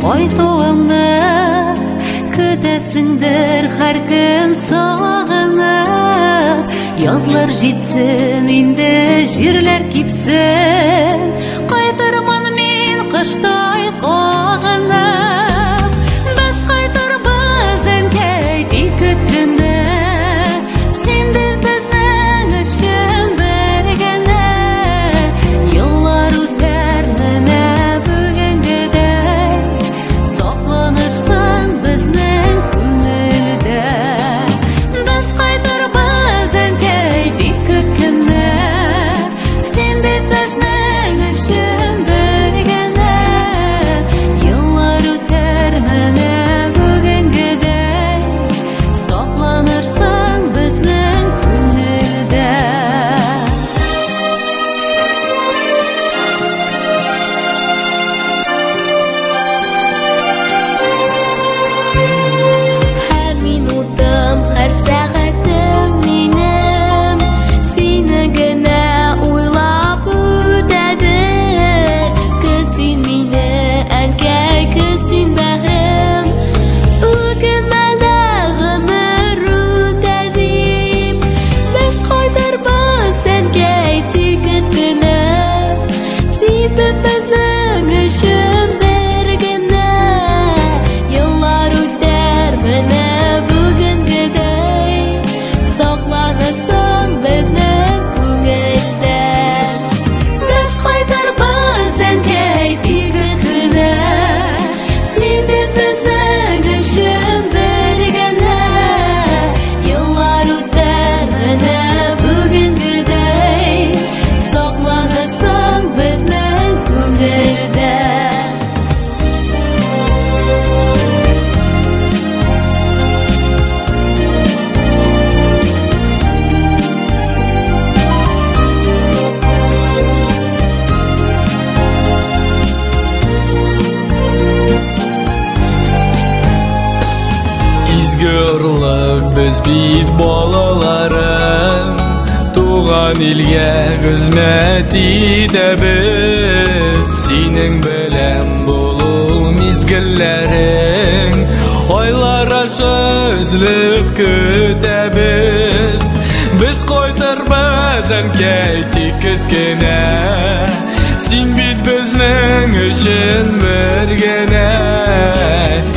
Айтуымны көтәсеңдер һәр көн сагынып. Язлар җитсен инде, җирләр кипсен, кайтырмын мин кыштай кагынып. Без кайтырбыз әнкәй тик көткәндә, син бит безнең өчен бер генә. Еллар үтәр менә бүгенгедәй, сакланырсың безнең күңелдә. Без кайтырбыз әнкәй тик көткәндә, син бит безнең өчен бер генә. Еллар үтәр менә бүгенгедәй, сакланырсың безнең күңелдә. Һәр минутым, һәр сәгатем минем сине генә уйлап үтәдер. Көт син мине, әнкәй, көт син бәгем, үкенмәле гомер үтәдим. Без кайтырбыз әнкәй тик көткәндә, син бит безнең өчен бер генә. Еллар үтәр менә бүгенгедәй, сакланырсың безнең күңелдә. Без кайтырбыз әнкәй тик көткәндә, син бит безнең өчен бер генә. Еллар үтәр менә бүгенгедәй, сакланырсың безнең күңелдә. Изге орлык без бит балаларың, туган илгә хезмәт итәбез. Синең белән булу мизгелләрең, айлар аша өзлек көтәбез. Без кайтырбыз әнкәй тик көткәндә, син бит безнең өчен бер генә.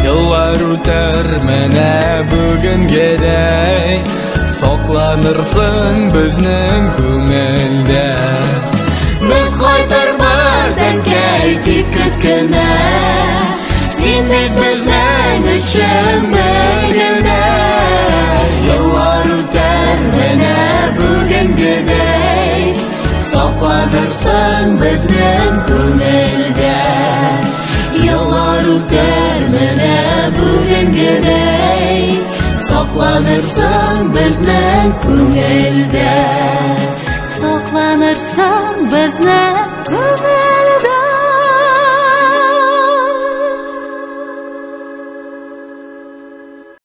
Еллар үтәр менә бүгенгедәй, сакланырсың безнең күңелдә. Без кайтырбыз әнкәй тик көткәндә, син бит безнең өчен бер генә. Еллар үтәр менә бүгенгедәй, сакланырсың безнең күңелдә. Еллар үтәр менә бүгенгедәй, сакланырсың безнең күңелдә. Сакланырсың безнең күңелдә.